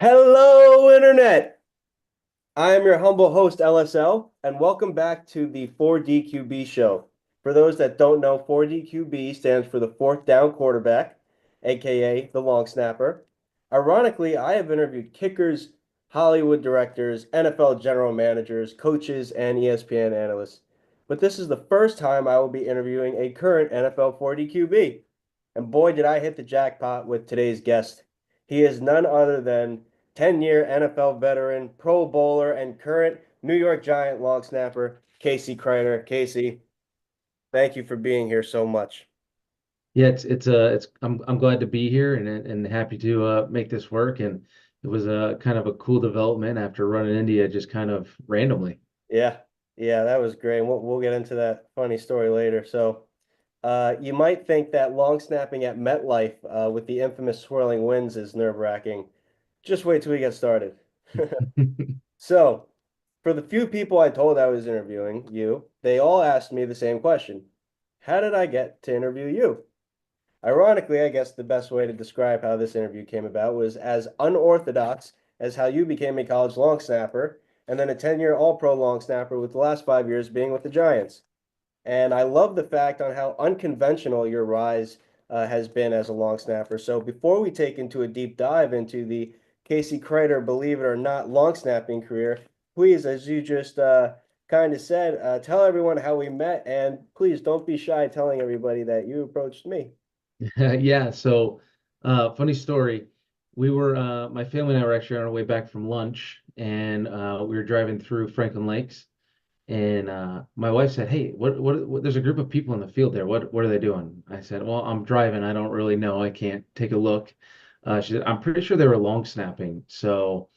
Hello, Internet. I am your humble host, LSL, and welcome back to the 4DQB show. For those that don't know, 4DQB stands for the fourth down quarterback, aka the long snapper. Ironically, I have interviewed kickers, Hollywood directors, NFL general managers, coaches, and ESPN analysts. But this is the first time I will be interviewing a current NFL 4DQB. And boy, did I hit the jackpot with today's guest. He is none other than 10-year NFL veteran, Pro Bowler, and current New York Giant long snapper, Casey Kreiter. Casey, thank you for being here so much. Yeah, it's I'm glad to be here and happy to make this work. And it was a kind of a cool development after running India just kind of randomly. Yeah, yeah, that was great. We'll get into that funny story later. You might think that long snapping at MetLife with the infamous swirling winds is nerve-wracking. Just wait till we get started. So, for the few people I told I was interviewing you, they all asked me the same question. How did I get to interview you? Ironically, I guess the best way to describe how this interview came about was as unorthodox as how you became a college long snapper and then a 10-year All-Pro long snapper with the last 5 years being with the Giants. And I love the fact on how unconventional your rise has been as a long snapper. So before we take into a deep dive into the Casey Kreiter, believe it or not, long snapping career, please, as you just kind of said, tell everyone how we met, and please don't be shy telling everybody that you approached me. Yeah, so funny story. We were my family and I were actually on our way back from lunch and we were driving through Franklin Lakes and my wife said, "Hey, what there's a group of people in the field there. What are they doing?" I said, "Well, I'm driving. I don't really know. I can't take a look." She said, "I'm pretty sure they were long snapping." So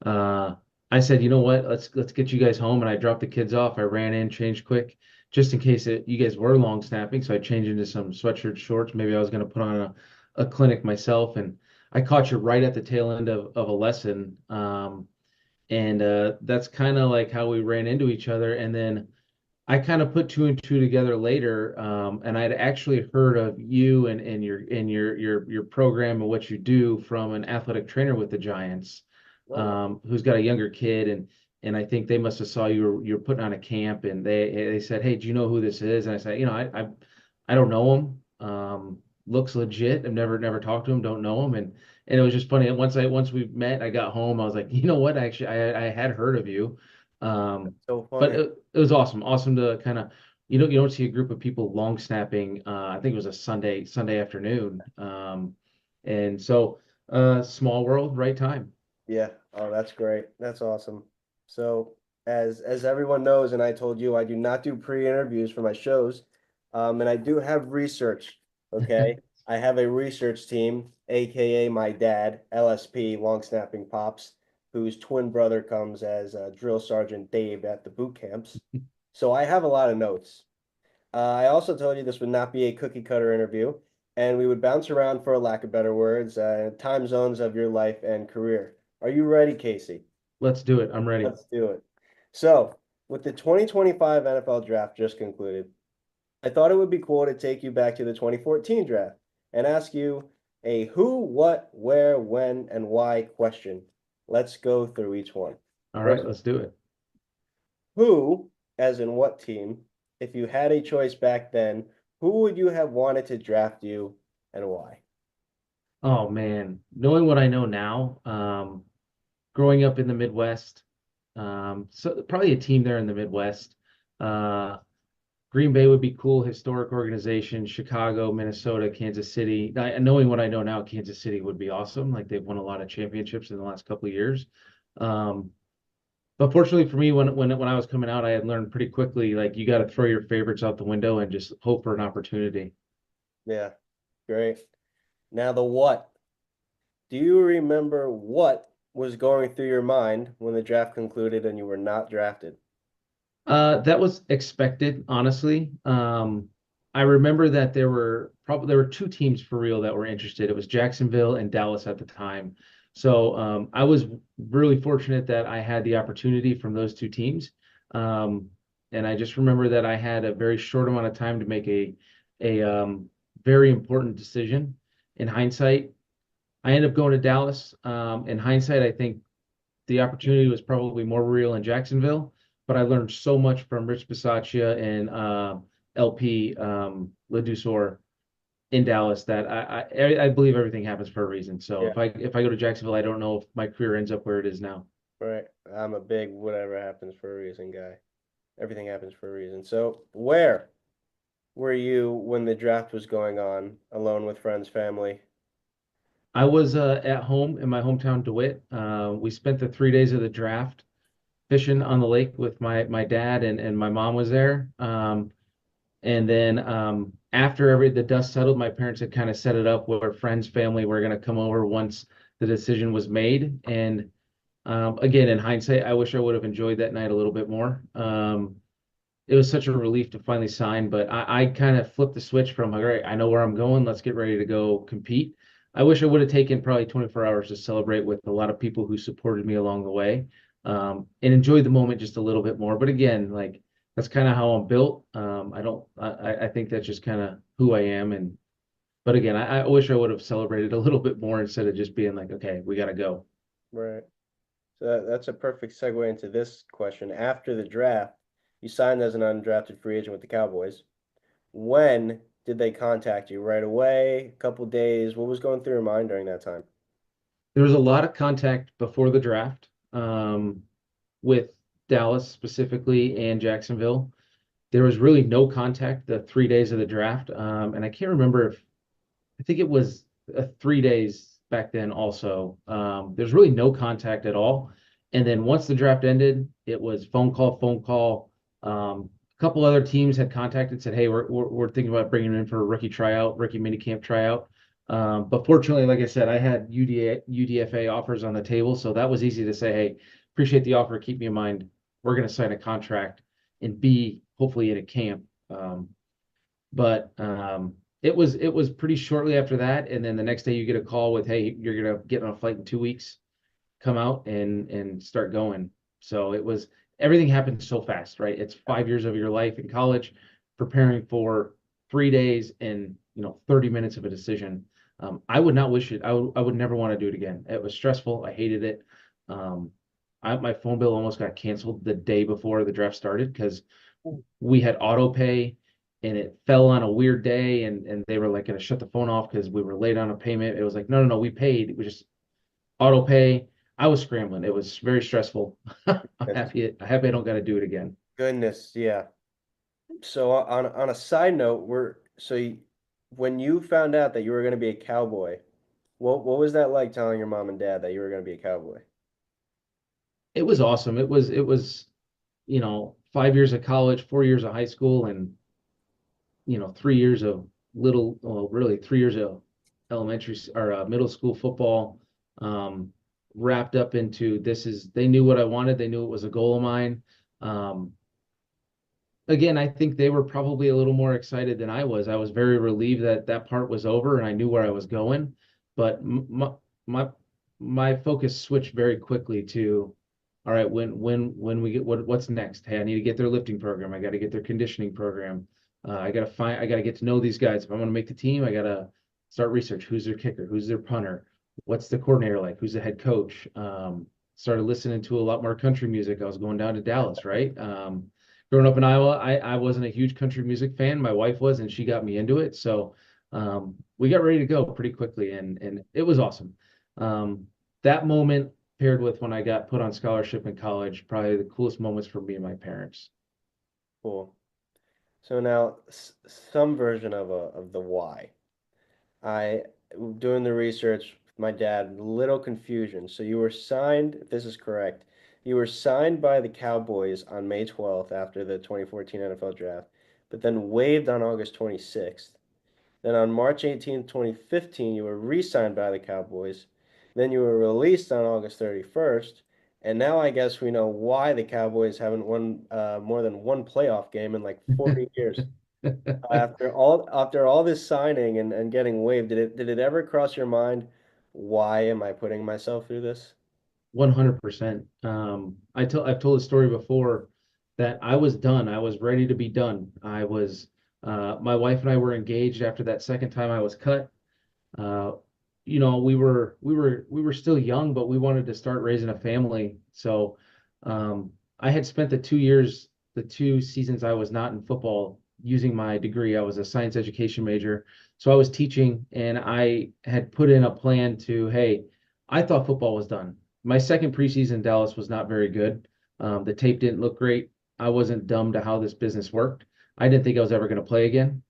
uh, I said, "You know what? Let's get you guys home." And I dropped the kids off. I ran in, changed quick, just in case you guys were long snapping. So I changed into some sweatshirt shorts. Maybe I was going to put on a clinic myself. And I caught you right at the tail end of a lesson. And that's kind of like how we ran into each other. And then I kind of put two and two together later, and I'd actually heard of you and your program and what you do from an athletic trainer with the Giants, Oh, who's got a younger kid, and I think they must have saw you were putting on a camp, and they said, "Hey, do you know who this is?" And I said, I don't know him. Looks legit. I've never talked to him, don't know him, and it was just funny. Once we met, I got home, I was like, you know what? Actually, I had heard of you. Um, so but funny. it was awesome to kind of you don't see a group of people long snapping. I think it was a Sunday afternoon. And so small world, right time. Yeah. Oh, that's great. That's awesome. So, as everyone knows, and I told you, I do not do pre-interviews for my shows, and I do have research. Okay, I have a research team, aka my dad, LSP, long snapping pops, whose twin brother comes as Drill Sergeant Dave at the boot camps. So I have a lot of notes. I also told you this would not be a cookie cutter interview, and we would bounce around, for a lack of better words, time zones of your life and career. Are you ready, Casey? Let's do it. I'm ready. Let's do it. So, with the 2025 NFL draft just concluded, I thought it would be cool to take you back to the 2014 draft and ask you a who, what, where, when, and why question. Let's go through each one. All right, First, let's do it. who, as in what team, if you had a choice back then, who would you have wanted to draft you and why? Oh man, knowing what I know now, growing up in the Midwest, so probably a team there in the Midwest. Uh, Green Bay would be cool, historic organization. Chicago, Minnesota, Kansas City. Knowing what I know now, Kansas City would be awesome. Like they've won a lot of championships in the last couple of years. Um, but fortunately for me, when I was coming out, I had learned pretty quickly like you got to throw your favorites out the window and just hope for an opportunity. Yeah, great. Now, the what. Do you remember what was going through your mind when the draft concluded and you were not drafted? That was expected, honestly. I remember that there were two teams for real that were interested. It was Jacksonville and Dallas at the time. So I was really fortunate that I had the opportunity from those two teams. Um, and I just remember that I had a very short amount of time to make a very important decision. In hindsight, I ended up going to Dallas. In hindsight, I think the opportunity was probably more real in Jacksonville, but I learned so much from Rich Bisaccia and LP Ledusor in Dallas that I believe everything happens for a reason. So Yeah, if I go to Jacksonville, I don't know if my career ends up where it is now. right. I'm a big whatever happens for a reason guy. Everything happens for a reason. So, where were you when the draft was going on, alone with friends, family? I was at home in my hometown, DeWitt. We spent the 3 days of the draft fishing on the lake with my dad and my mom was there. And then after the dust settled, my parents had kind of set it up where friends, family were going to come over once the decision was made. And again, in hindsight, I wish I would have enjoyed that night a little bit more. It was such a relief to finally sign, but I kind of flipped the switch from like, all right, I know where I'm going. Let's get ready to go compete. I wish I would have taken probably 24 hours to celebrate with a lot of people who supported me along the way, and enjoyed the moment just a little bit more. But again, like that's kind of how I'm built. I don't, I think that's just kind of who I am. And, but again, I wish I would have celebrated a little bit more instead of just being like, okay, we got to go. Right. So that's a perfect segue into this question. After the draft, you signed as an undrafted free agent with the Cowboys. When did they contact you? Right away? A couple days? What was going through your mind during that time? There was a lot of contact before the draft, with Dallas specifically and Jacksonville. There was really no contact the 3 days of the draft. And I can't remember if I think it was 3 days back then also. There's really no contact at all. And then once the draft ended, it was phone call, phone call. A couple other teams had contacted, said, "Hey, we're thinking about bringing him in for a rookie tryout, rookie minicamp tryout." But fortunately, like I said, I had UDFA offers on the table, so that was easy to say, "Hey, appreciate the offer. Keep me in mind. We're going to sign a contract and be hopefully in a camp." But it was pretty shortly after that, and then the next day you get a call with, "Hey, you're gonna get on a flight in 2 weeks. Come out and start going." So it was everything happened so fast, right? It's 5 years of your life in college, preparing for 3 days and 30 minutes of a decision. I would not wish it. I would never want to do it again. It was stressful. I hated it. Um, my phone bill almost got canceled the day before the draft started because we had auto pay and it fell on a weird day and they were like going to shut the phone off because we were late on a payment. It was like, no, no, no, we paid. It was just auto pay. I was scrambling. It was very stressful. I'm That's happy I don't got to do it again. goodness, yeah. So on a side note, when you found out that you were going to be a cowboy, what was that like telling your mom and dad that you were going to be a cowboy? It was awesome. It was 5 years of college, 4 years of high school, and 3 years of well, really 3 years of elementary or middle school football, um, wrapped up into this is they knew what I wanted. They knew it was a goal of mine. Um, Again, I think they were probably a little more excited than I was. I was very relieved that that part was over and I knew where I was going. But my my focus switched very quickly to, all right, when we get what's next? Hey, I need to get their lifting program. I got to get their conditioning program. I got to get to know these guys. If I want to make the team, I got to start research. Who's their kicker? Who's their punter? What's the coordinator like? Who's the head coach? Started listening to a lot more country music. I was going down to Dallas, right? Growing up in Iowa, I wasn't a huge country music fan. My wife was, and she got me into it. So we got ready to go pretty quickly, and it was awesome. That moment paired with when I got put on scholarship in college, probably the coolest moments for me and my parents. Cool. So now some version of the why. I doing the research with my dad, little confusion. So you were signed, if this is correct, you were signed by the Cowboys on May 12th after the 2014 NFL draft, but then waived on August 26th. Then on March 18th, 2015, you were re-signed by the Cowboys. Then you were released on August 31st. And now I guess we know why the Cowboys haven't won more than one playoff game in like 40 years. After all this signing and getting waived, did it ever cross your mind, why am I putting myself through this? 100%. I've told the story before that I was done. I was ready to be done. My wife and I were engaged after that second time I was cut. Uh, we were still young, but we wanted to start raising a family. So I had spent the 2 seasons I was not in football using my degree. I was a science education major. So I was teaching and I had put in a plan to, hey, I thought football was done. My second preseason in Dallas was not very good. The tape didn't look great. I wasn't dumb to how this business worked. I didn't think I was ever going to play again.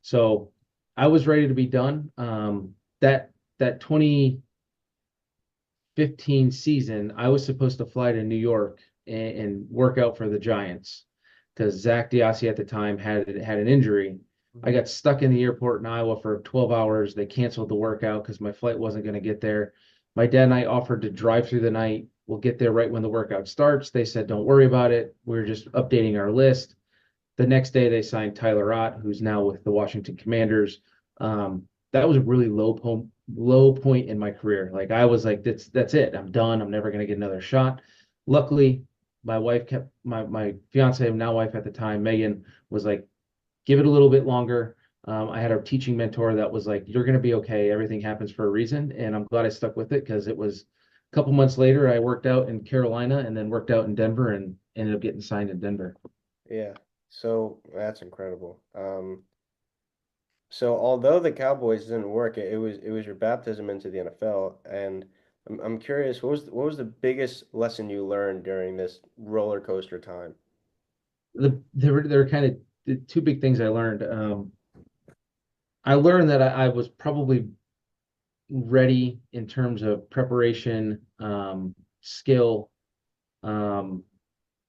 So I was ready to be done. That that 2015 season, I was supposed to fly to New York and work out for the Giants because Zach Diossi at the time had an injury. I Mhm. got stuck in the airport in Iowa for 12 hours. They canceled the workout because my flight wasn't going to get there. My dad and I offered to drive through the night. We'll get there right when the workout starts. They said, don't worry about it. We're just updating our list. The next day, they signed Tyler Ott, who's now with the Washington Commanders. That was a really low point in my career. Like I was like, that's it. I'm done. I'm never gonna get another shot. Luckily, my wife kept my fiance, now wife at the time, Megan, was like, give it a little bit longer. I had a teaching mentor that was like, you're gonna be okay. Everything happens for a reason, and I'm glad I stuck with it because it was a couple months later I worked out in Carolina and then worked out in Denver and ended up getting signed in Denver. Yeah. So that's incredible. So although the Cowboys didn't work, it was your baptism into the NFL, and I'm curious, what was the biggest lesson you learned during this roller coaster time? There were kind of the two big things I learned. I learned that I was probably ready in terms of preparation, skill, um,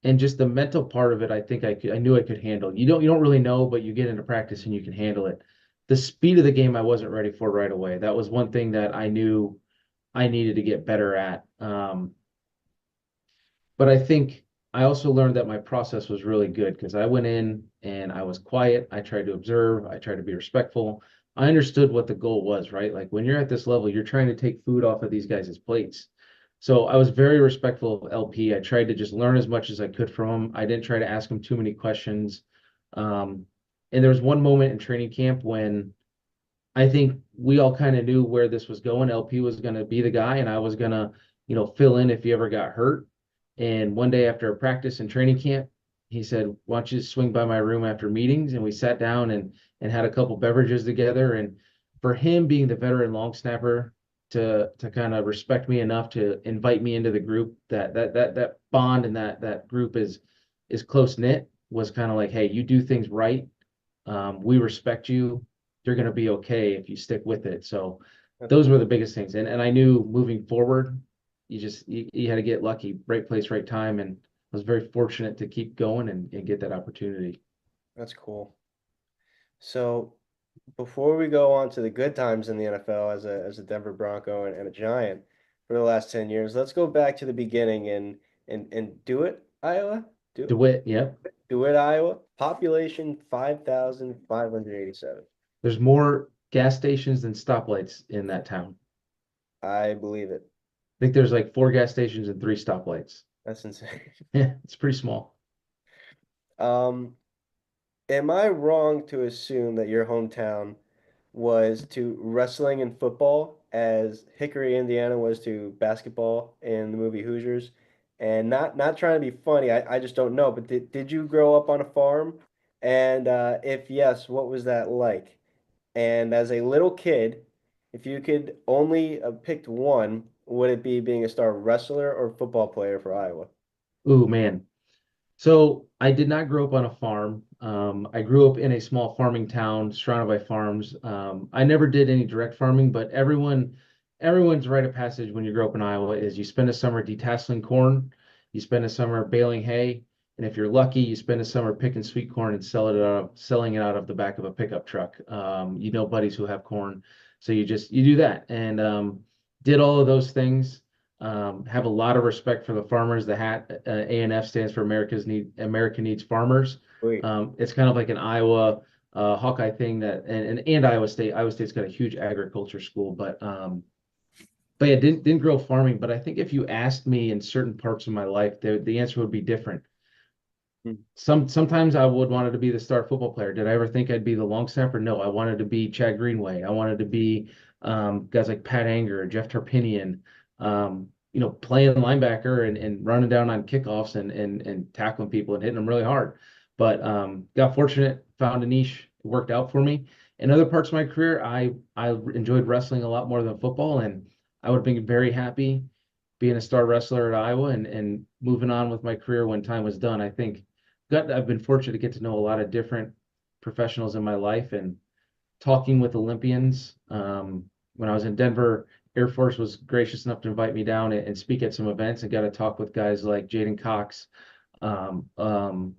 and just the mental part of it. I think I knew I could handle. You don't really know, but you get into practice and you can handle it. The speed of the game I wasn't ready for right away. That was one thing that I knew I needed to get better at. But I think I also learned that my process was really good because I went in and I was quiet. I tried to observe. I tried to be respectful. I understood what the goal was, right? Like when you're at this level, you're trying to take food off of these guys' plates. So I was very respectful of LP. I tried to just learn as much as I could from him. I didn't try to ask him too many questions. Um, and there was one moment in training camp when I think we all kind of knew where this was going. LP was going to be the guy, and I was going to, fill in if he ever got hurt. And one day after a practice and training camp, he said, "Why don't you swing by my room after meetings?" And we sat down and had a couple beverages together. And for him being the veteran long snapper to kind of respect me enough to invite me into the group, that bond and that group is close knit, was kind of like, hey, you do things right. We respect you. You're going to be okay if you stick with it. So That's those were cool. the biggest things. And I knew moving forward, you had to get lucky, right place, right time. And I was very fortunate to keep going and get that opportunity. That's cool. So before we go on to the good times in the NFL as a Denver Bronco and a Giant for the last 10 years, let's go back to the beginning and do it, Iowa. Do DeWitt, yep. do it, Iowa. Population 5,587. There's more gas stations than stoplights in that town. I believe it. I think there's like 4 gas stations and 3 stoplights. That's insane. Yeah, it's pretty small. Um, am I wrong to assume that your hometown was to wrestling and football as Hickory, Indiana was to basketball in the movie Hoosiers? And not trying to be funny, I just don't know, but did you grow up on a farm? And if yes, what was that like? And as a little kid, if you could only have picked one, would it be being a star wrestler or football player for Iowa? Ooh, man. So I did not grow up on a farm. I grew up in a small farming town surrounded by farms. I never did any direct farming, but everyone's rite of passage when you grow up in Iowa is you spend a summer detasseling corn, you spend a summer baling hay, and if you're lucky, you spend a summer picking sweet corn and selling it out of the back of a pickup truck. Buddies who have corn, so you do that, and did all of those things. Have a lot of respect for the farmers. The hat ANF stands for America Needs Farmers. Wait. It's kind of like an Iowa Hawkeye thing that and Iowa State. Iowa State's got a huge agriculture school, but yeah, didn't grow up farming. But I think if you asked me in certain parts of my life, the answer would be different. Hmm. Sometimes I would wanted to be the star football player. Did I ever think I'd be the long snapper? No, I wanted to be Chad Greenway. I wanted to be guys like Pat Anger, Jeff Tarpinian, playing linebacker and running down on kickoffs and tackling people and hitting them really hard. But got fortunate, found a niche, it worked out for me. In other parts of my career, I enjoyed wrestling a lot more than football, and I would have been very happy being a star wrestler at Iowa and moving on with my career when time was done. I think I've been fortunate to get to know a lot of different professionals in my life and talking with Olympians. When I was in Denver, Air Force was gracious enough to invite me down and speak at some events and got to talk with guys like Jaden Cox, um, um,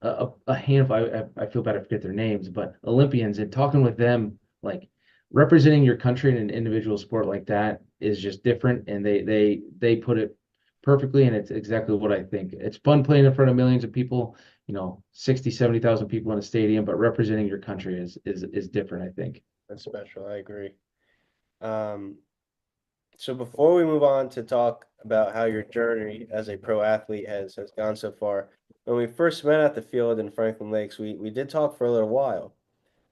a handful. I feel bad I forget their names, but Olympians and talking with them, like representing your country in an individual sport like that is just different, and they put it perfectly, and it's exactly what I think. It's fun playing in front of millions of people, 60, 70,000 people in a stadium, but representing your country is different, I think. That's special. I agree. Um, so before we move on to talk about how your journey as a pro athlete has gone so far, when we first met at the field in Franklin Lakes, we did talk for a little while.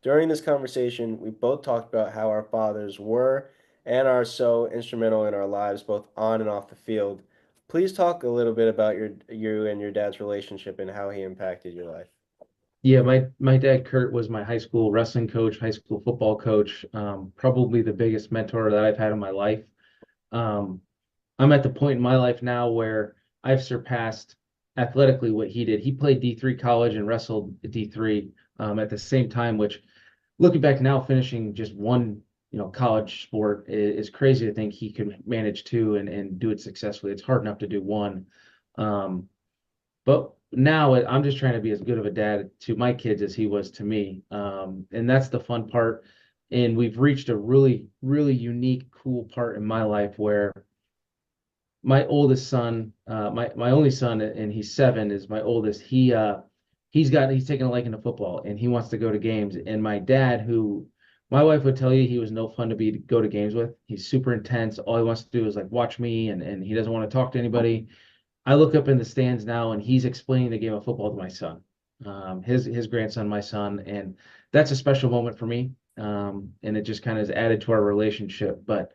During this conversation, we both talked about how our fathers were and are so instrumental in our lives, both on and off the field. Please talk a little bit about you and your dad's relationship and how he impacted your life. Yeah, my dad Kurt was my high school wrestling coach, high school football coach, probably the biggest mentor that I've had in my life. Um, I'm at the point in my life now where I've surpassed athletically what he did. He played D3 college and wrestled D3 at the same time, which looking back now, finishing just one, college sport is crazy to think he could manage two and do it successfully. It's hard enough to do one. Um, but now I'm just trying to be as good of a dad to my kids as he was to me. And that's the fun part. And we've reached a really, really unique, cool part in my life where my oldest son, my only son, and he's 7, is my oldest. He's taken a liking to football and he wants to go to games. And my dad, who my wife would tell you he was no fun to go to games with. He's super intense. All he wants to do is like watch me and he doesn't want to talk to anybody. I look up in the stands now and he's explaining the game of football to my son, his grandson, my son, and that's a special moment for me. And it just kind of has added to our relationship. But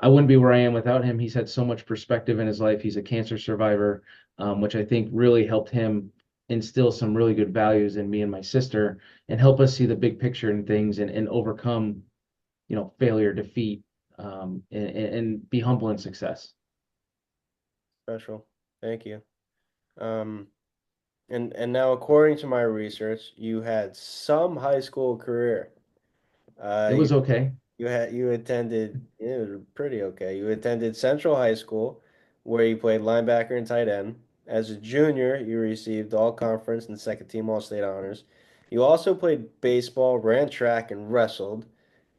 I wouldn't be where I am without him. He's had so much perspective in his life. He's a cancer survivor, which I think really helped him instill some really good values in me and my sister and help us see the big picture in things and overcome, failure, defeat, and be humble in success. Special. Thank you. Um, and now according to my research, you had some high school career. It You was okay. you attended, it was pretty okay. You attended Central High School, where you played linebacker and tight end. As a junior, you received all conference and second team all state honors. You also played baseball, ran track, and wrestled.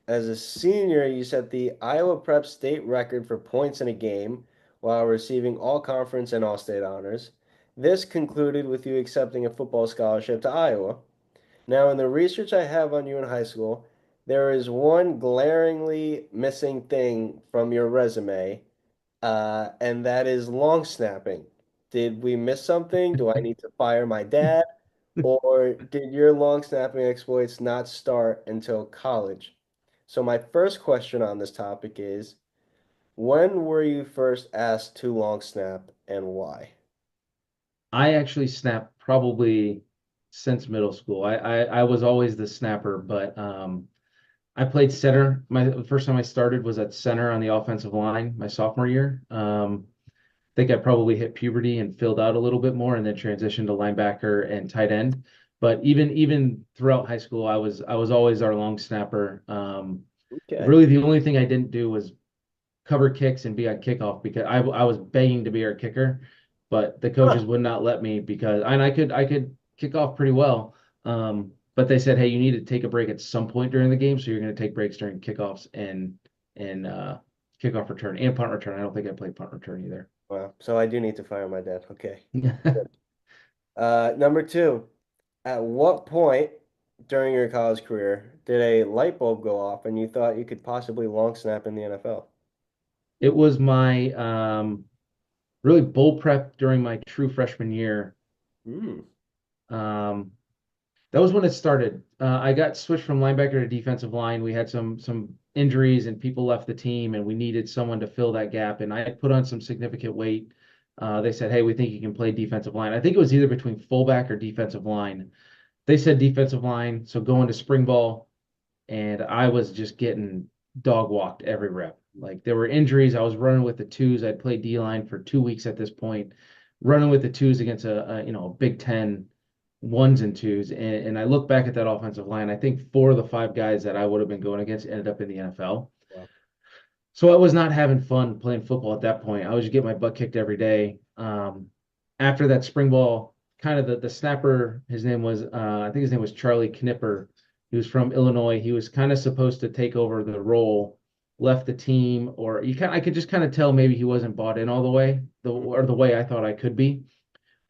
As a senior, you set the Iowa Prep state record for points in a game while receiving all conference and all state honors. This concluded with you accepting a football scholarship to Iowa. Now, in the research I have on you in high school, there is one glaringly missing thing from your resume, and that is long snapping. Did we miss something? Do I need to fire my dad? Or did your long snapping exploits not start until college? So my first question on this topic is, when were you first asked to long snap and why? I actually snapped probably since middle school. I was always the snapper, but I played center. The first time I started was at center on the offensive line my sophomore year. I think I probably hit puberty and filled out a little bit more, and then transitioned to linebacker and tight end. But even throughout high school, I was always our long snapper. Okay. Really, the only thing I didn't do was cover kicks and be on kickoff because I was begging to be our kicker, but the Huh. coaches would not let me because and I could kick off pretty well. But they said, hey, you need to take a break at some point during the game, so you're going to take breaks during kickoffs and kickoff return and punt return. I don't think I played punt return either. Wow. So I do need to fire my dad. Okay. Number two, at what point during your college career did a light bulb go off and you thought you could possibly long snap in the NFL? It was my really bowl prep during my true freshman year. Hmm. Um, That was when it started. I got switched from linebacker to defensive line. We had some injuries and people left the team, and we needed someone to fill that gap. And I had put on some significant weight. They said, "Hey, we think you can play defensive line." I think it was either between fullback or defensive line. They said defensive line, so going to spring ball, and I was just getting dog walked every rep. Like there were injuries. I was running with the twos. I'd played D line for 2 weeks at this point, running with the twos against a Big Ten ones and twos. And I look back at that offensive line. I think 4 of the 5 guys that I would have been going against ended up in the NFL. Wow. So I was not having fun playing football at that point. I was just getting my butt kicked every day. After that spring ball, kind of the snapper, his name was I think his name was Charlie Knipper. He was from Illinois. He was kind of supposed to take over the role, left the team, or I could just kind of tell maybe he wasn't bought in all the way, or the way I thought I could be.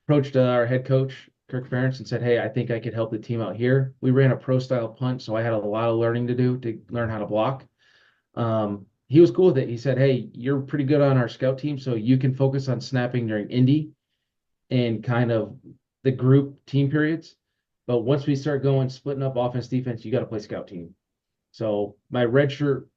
Approached our head coach Kirk Ferentz and said, "Hey, I think I could help the team out here." We ran a pro style punt, so I had a lot of learning to do to learn how to block. He was cool with it. He said, "Hey, you're pretty good on our scout team, so you can focus on snapping during Indy and kind of the group team periods. But once we start going splitting up offense defense, you got to play scout team." So my redshirt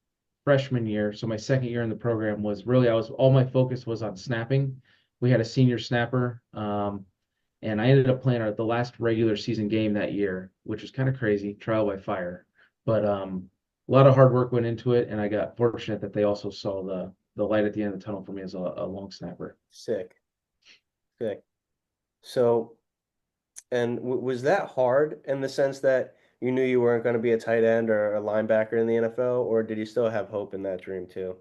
freshman year, so my second year in the program was really I was all my focus was on snapping. We had a senior snapper, and I ended up playing the last regular season game that year, which was kind of crazy, trial by fire. But a lot of hard work went into it, and I got fortunate that they also saw the light at the end of the tunnel for me as a long snapper. Sick, sick. So, and was that hard in the sense that you knew you weren't going to be a tight end or a linebacker in the NFL, or did you still have hope in that dream too?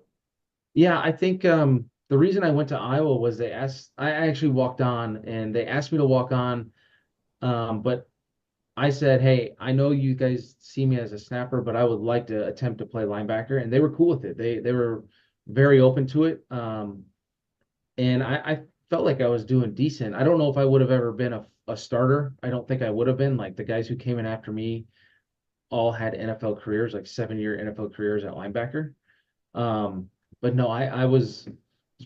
Yeah, I think the reason I went to Iowa was I actually walked on and they asked me to walk on, but I said, "Hey, I know you guys see me as a snapper, but I would like to attempt to play linebacker," and they were cool with it. They were very open to it, and I felt like I was doing decent. I don't know if I would have ever been a starter. I don't think I would have been. Like the guys who came in after me all had NFL careers, like 7 year NFL careers at linebacker. Um, but no, was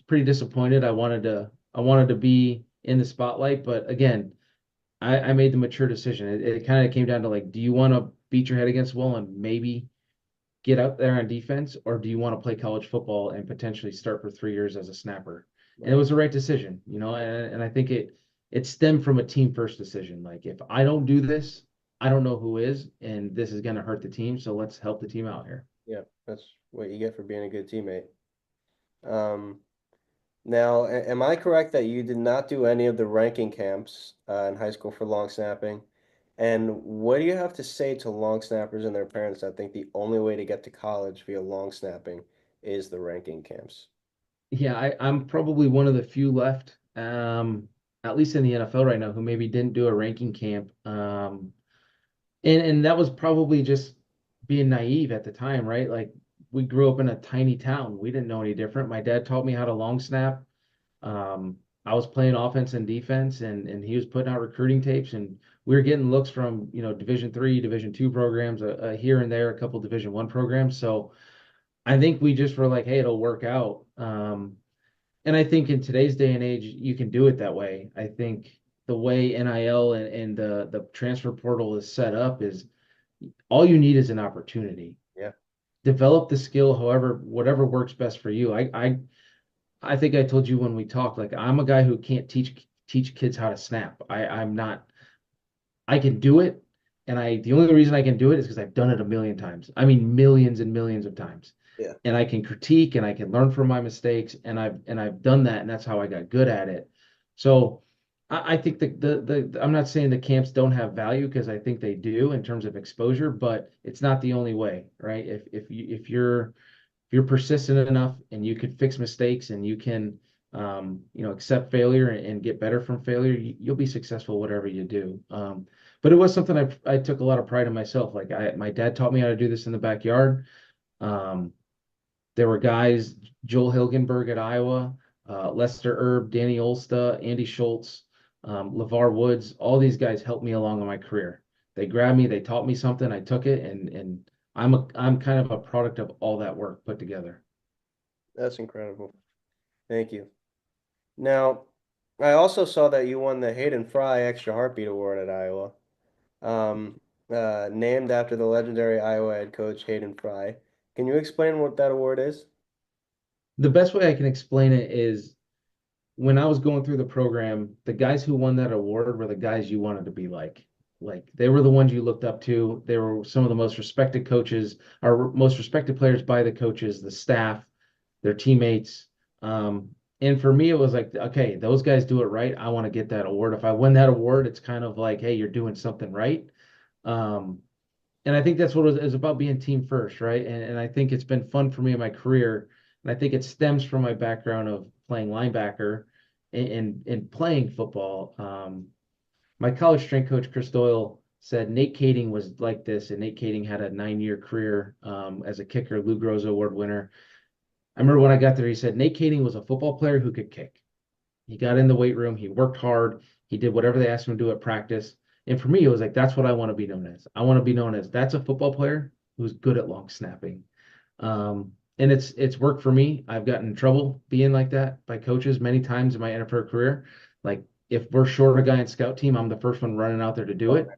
pretty disappointed. I wanted to be in the spotlight, but again, I made the mature decision. It kind of came down to like, do you want to beat your head against the wall and maybe get out there on defense, or do you want to play college football and potentially start for 3 years as a snapper? And it Right. was the right decision, and I think it stemmed from a team first decision. Like if I don't do this, I don't know who is, and this is going to hurt the team. So let's help the team out here. Yeah, that's what you get for being a good teammate. Um, Now, am I correct that you did not do any of the ranking camps in high school for long snapping? And what do you have to say to long snappers and their parents that think the only way to get to college via long snapping is the ranking camps? Yeah, I'm probably one of the few left, at least in the NFL right now, who maybe didn't do a ranking camp. And that was probably just being naive at the time, right? Like we grew up in a tiny town. We didn't know any different. My dad taught me how to long snap. I was playing offense and defense, and he was putting out recruiting tapes, and we were getting looks from Division 3, Division 2 programs, here and there, a couple Division 1 programs. So I think we just were like, hey, it'll work out. And I think in today's day and age, you can do it that way. I think the way NIL and the transfer portal is set up is all you need is an opportunity. Yeah, Develop the skill, however, whatever works best for you. I think I told you when we talked, like I'm a guy who can't teach kids how to snap. I'm not. I can do it, and the only reason I can do it is because I've done it a million times. I mean, millions and millions of times. yeah, And I can critique and I can learn from my mistakes, and I've done that, and that's how I got good at it. So I think I'm not saying the camps don't have value because I think they do in terms of exposure, but it's not the only way, right? If you're persistent enough and you can fix mistakes and you can accept failure and get better from failure, you'll be successful whatever you do. But it was something I took a lot of pride in myself. Like my dad taught me how to do this in the backyard. Um, there were guys, Joel Hilgenberg at Iowa, Lester Erb, Danny Olsta, Andy Schultz, LeVar Woods. All these guys helped me along in my career. They grabbed me, they taught me something, I took it, and I'm kind of a product of all that work put together. that's incredible. Thank you. Now, I also saw that you won the Hayden Fry Extra Heartbeat Award at Iowa, um, named after the legendary Iowa head coach Hayden Fry. Can you explain what that award is? The best way I can explain it is when I was going through the program, the guys who won that award were the guys you wanted to be like. Like they were the ones you looked up to. They were some of the most respected coaches, or most respected players by the coaches, the staff, their teammates. And for me, it was like, okay, those guys do it right. I want to get that award. If I win that award, it's kind of like, hey, you're doing something right. Um, and I think that's what it was about being team first, right? And I think it's been fun for me in my career. And I think it stems from my background of playing linebacker and playing football. My college strength coach, Chris Doyle, said Nate Kading was like this, and Nate Kading had a 9-year career as a kicker, Lou Groza Award winner. I remember when I got there, he said Nate Kading was a football player who could kick. He got in the weight room, he worked hard, he did whatever they asked him to do at practice. And for me, it was like, that's what I want to be known as. I want to be known as that's a football player who's good at long snapping. And it's worked for me. I've gotten in trouble being like that by coaches many times in my NFL career. Like if we're short a guy in scout team, I'm the first one running out there to do Oh, it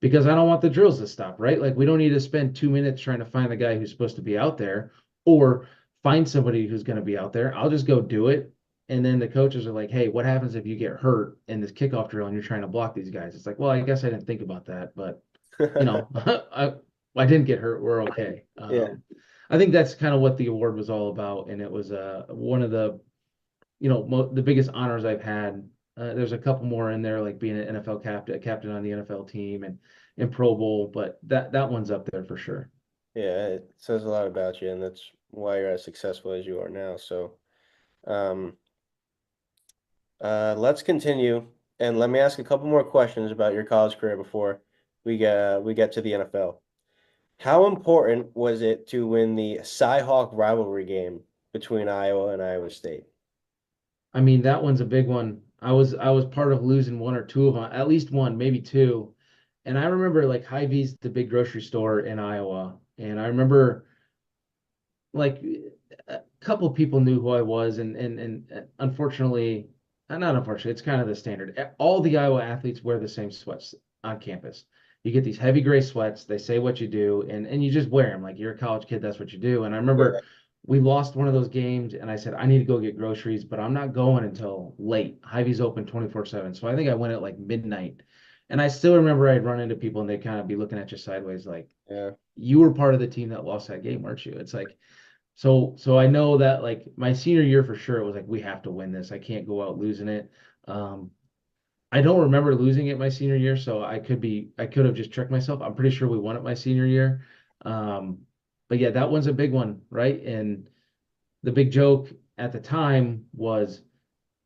because I don't want the drills to stop, right? Like we don't need to spend 2 minutes trying to find the guy who's supposed to be out there or find somebody who's going to be out there. I'll just go do it. And then the coaches are like, hey, what happens if you get hurt in this kickoff drill and you're trying to block these guys? It's like, well, I guess I didn't think about that, but you know, I didn't get hurt. We're okay. Yeah, I think that's kind of what the award was all about, and it was one of the the biggest honors I've had. There's a couple more in there, like being an NFL captain on the NFL team, and Pro Bowl, but that one's up there for sure. yeah, it says a lot about you, and that's why you're as successful as you are now. So, um, let's continue, and let me ask a couple more questions about your college career before we get to the NFL. How important was it to win the Cy-Hawk rivalry game between Iowa and Iowa State? I mean, that one's a big one. I was part of losing one or two of them, at least one, maybe two. And I remember like Hy-Vee's, the big grocery store in Iowa, and I remember like a couple people knew who I was, and unfortunately, not unfortunately, it's kind of the standard. All the Iowa athletes wear the same sweats on campus. You get these heavy gray sweats. They say what you do, and you just wear them like you're a college kid. That's what you do. And I Yeah, remember we lost one of those games, and I said I need to go get groceries, but I'm not going until late. Hy-Vee's open 24/7, so I think I went at like midnight. And I still remember I'd run into people, and they'd kind of be looking at you sideways, like yeah, you were part of the team that lost that game, weren't you? It's like so I know that like my senior year for sure, it was like we have to win this. I can't go out losing it. Um, I don't remember losing it my senior year, so I could have just tricked myself. I'm pretty sure we won it my senior year. Um, but yeah, that one's a big one, right? And the big joke at the time was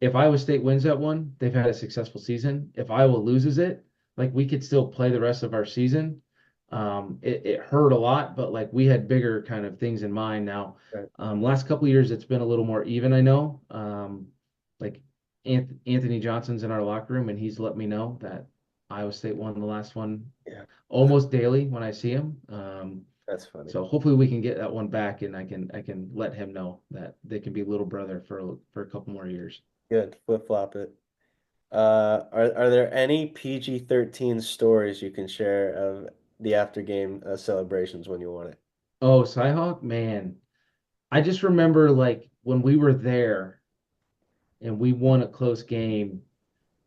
if Iowa State wins that one, they've had a successful season. If Iowa loses it, like we could still play the rest of our season. It hurt a lot, but like we had bigger kind of things in mind. Now, right. last couple of years, it's been a little more even. I know, like Anthony Johnson's in our locker room, and he's let me know that Iowa State won the last one Yeah, almost daily when I see him. that's funny. So hopefully we can get that one back, and I can let him know that they can be little brother for a couple more years. Good. Flip flop it. Are there any PG-13 stories you can share of the after game celebrations when you won it? Oh, Cyhawk, man. I just remember like when we were there and we won a close game.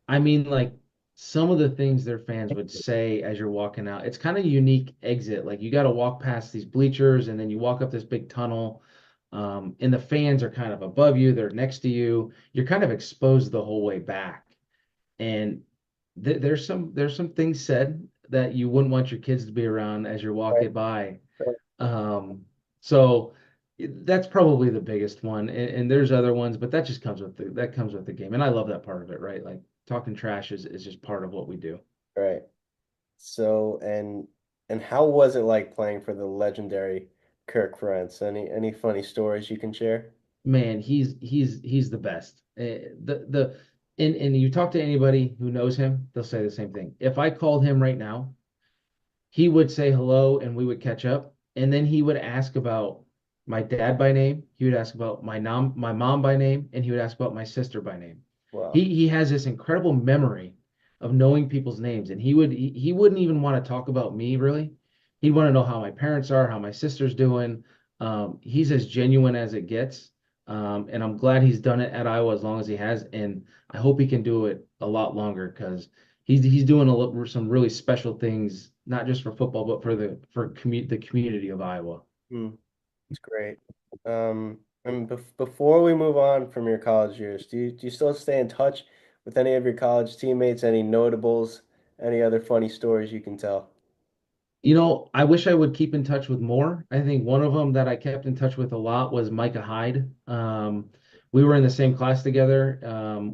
I mean, like some of the things their fans would say as you're walking out. It's kind of a unique exit. Like you got to walk past these bleachers and then you walk up this big tunnel. And the fans are kind of above you, they're next to you. You're kind of exposed the whole way back. And there's some things said that you wouldn't want your kids to be around as you're Right, walking by. right, So that's probably the biggest one. And there's other ones, but that comes with the game. And I love that part of it, right? Like talking trash is just part of what we do. right. So, and how was it like playing for the legendary Kirk Ferentz? Any funny stories you can share? Man, he's the best. And you talk to anybody who knows him, they'll say the same thing. If I called him right now, he would say hello and we would catch up. And then he would ask about my dad by name. He would ask about my mom by name, and he would ask about my sister by name. Wow. He has this incredible memory of knowing people's names, and he wouldn't even want to talk about me really. He'd want to know how my parents are, how my sister's doing. He's as genuine as it gets. And I'm glad he's done it at Iowa as long as he has. And I hope he can do it a lot longer because he's doing some really special things, not just for football, but for the community of Iowa. Hmm, it's great. And before we move on from your college years, do you still stay in touch with any of your college teammates? Any notables? Any other funny stories you can tell? I wish I would keep in touch with more. I think one of them that I kept in touch with a lot was Micah Hyde. We were in the same class together.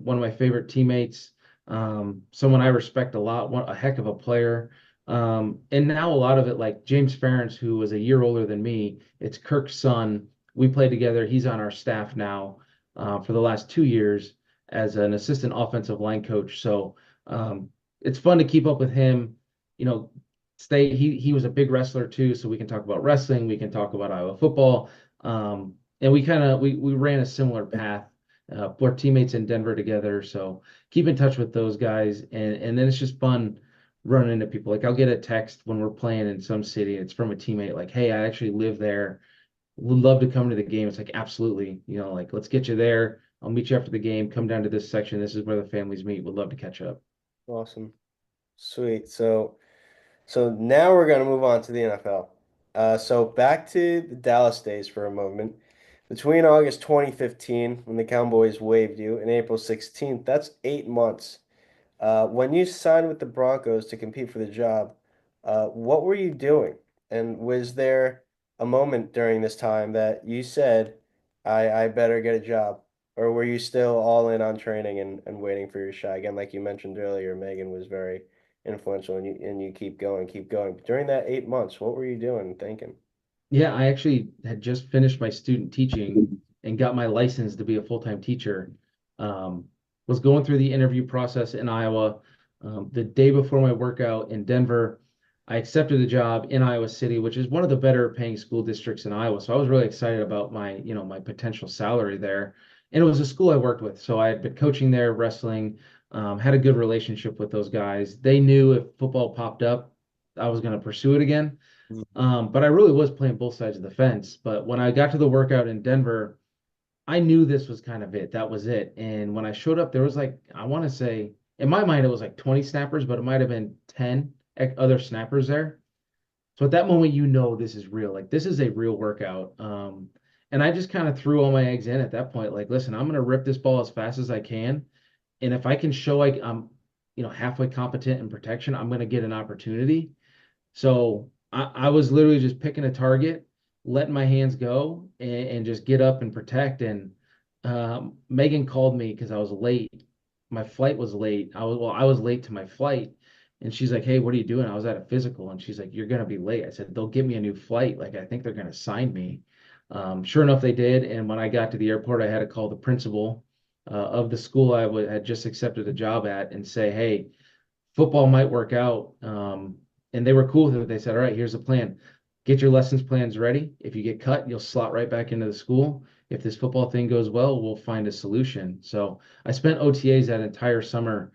One of my favorite teammates, someone I respect a lot, a heck of a player. And now a lot of it, like James Ferentz, who was a year older than me, it's Kirk's son. We played together. He's on our staff now for the last 2 years as an assistant offensive line coach. So it's fun to keep up with him. You know, he was a big wrestler too, so we can talk about wrestling, we can talk about Iowa football. And we ran a similar path. We're teammates in Denver together, so keep in touch with those guys, and then it's just fun running into people. Like I'll get a text when we're playing in some city, it's from a teammate like, "Hey, I actually live there. Would love to come to the game." It's like, absolutely, like let's get you there. I'll meet you after the game. Come down to this section. This is where the families meet. Would love to catch up. Awesome. Sweet. So now we're going to move on to the NFL. So back to the Dallas days for a moment. Between August 2015, when the Cowboys waived you, and April 16th, that's 8 months. When you signed with the Broncos to compete for the job, what were you doing? And was there a moment during this time that you said, I better get a job? Or were you still all in on training and waiting for your shot? Again, like you mentioned earlier, Megan was very influential and you keep going, keep going. But during that 8 months, what were you doing and thinking? Yeah, I actually had just finished my student teaching and got my license to be a full-time teacher. Um, was going through the interview process in Iowa. The day before my workout in Denver, I accepted a job in Iowa City, which is one of the better paying school districts in Iowa. So I was really excited about my potential salary there. And it was a school I worked with. So I had been coaching there, wrestling, had a good relationship with those guys. They knew if football popped up, I was going to pursue it again. But I really was playing both sides of the fence. But when I got to the workout in Denver, I knew this was kind of it. That was it. And when I showed up, there was like, I want to say, in my mind, it was like 20 snappers, but it might have been 10 other snappers there. So at that moment, this is real. Like, this is a real workout. And I just kind of threw all my eggs in at that point. Like, listen, I'm going to rip this ball as fast as I can. And if I can show I'm halfway competent in protection, I'm going to get an opportunity. So I was literally just picking a target, letting my hands go, and just get up and protect. And Megan called me because I was late. My flight was late. I was late to my flight, and she's like, "Hey, what are you doing?" I was at a physical, and she's like, "You're gonna be late." I said, "They'll give me a new flight. Like I think they're gonna sign me." Sure enough, they did. And when I got to the airport, I had to call the principal of the school had just accepted a job at and say, "Hey, football might work out." And they were cool with it. They said, all right, here's the plan. Get your lessons plans ready. If you get cut, you'll slot right back into the school. If this football thing goes well, we'll find a solution. So I spent OTAs that entire summer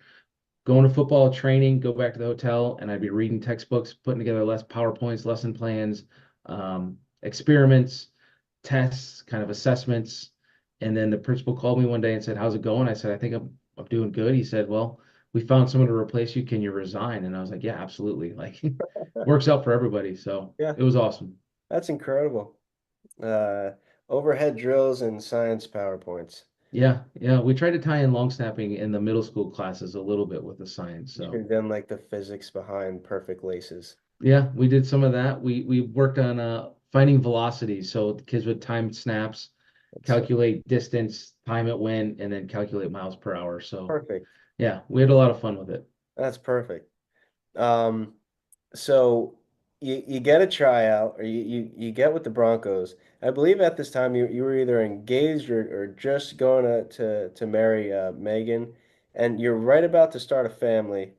going to football training, go back to the hotel, and I'd be reading textbooks, putting together less PowerPoints, lesson plans, experiments, tests, kind of assessments. And then the principal called me one day and said, "How's it going?" I said, "I think I'm doing good." He said, "Well, we found someone to replace you. Can you resign?" And I was like, "Yeah, absolutely." Like works out for everybody. So Yeah, it was awesome. that's incredible. Uh, Overhead drills and science PowerPoints. Yeah, yeah. We tried to tie in long snapping in the middle school classes a little bit with the science. So And then like the physics behind perfect laces. yeah, we did some of that. We worked on finding velocity. So the kids would time snaps, That's so calculate distance, time it went, and then calculate miles per hour. So perfect. yeah, we had a lot of fun with it. That's perfect. Um, so you get a tryout or you get with the Broncos. I believe at this time you were either engaged or just going to marry Megan, and you're right about to start a family.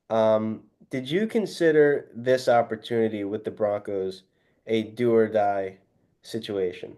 Did you consider this opportunity with the Broncos a do or die situation?